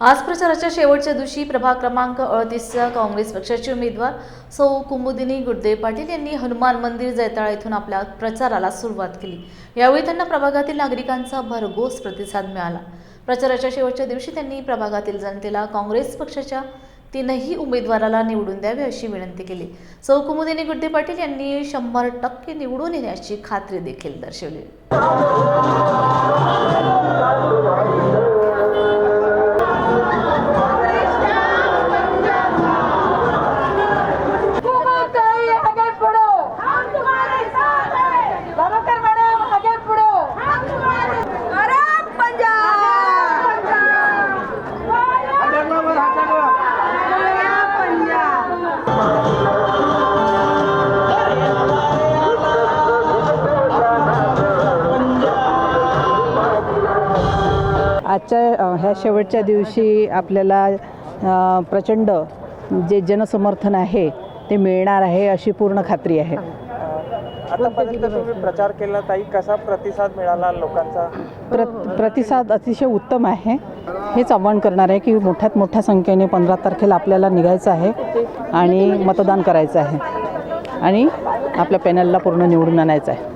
आज प्रचाराच्या शेवटच्या दिवशी प्रभाग क्रमांक 38च्या काँग्रेस पक्षाचे उमेदवार सौ कुमुदिनी गुड्डे पाटील यांनी हनुमान मंदिर जैताळा येथून आपल्या प्रचाराला सुरुवात केली। यावेळी त्यांना प्रभागातील नागरिकांचा भरघोस प्रतिसाद मिळाला। प्रचाराच्या शेवटच्या दिवशी त्यांनी प्रभागातील जनतेला काँग्रेस पक्षाच्या तीनही उमेदवाराला निवडून द्यावे अशी विनंती केली। सौ कुमुदिनी गुड्डे पाटील यांनी 100% निवडून येण्याची खात्री देखील दर्शवली। आजच्या ह्या शेवटच्या दिवशी आपल्याला प्रचंड जे जनसमर्थन आहे ते मिळणार आहे अशी पूर्ण खात्री आहे। आतापर्यंत तुम्ही प्रचार केला ताई, कसा प्रतिसाद मिळाला लोकांचा? प्रतिसाद अतिशय उत्तम आहे। हेच आव्हान करणार आहे की मोठ्यात मोठ्या संख्येने 15 तारखेला आपल्याला निघायचं आहे आणि मतदान करायचं आहे आणि आपल्या पॅनलला पूर्ण निवडून आणायचं आहे।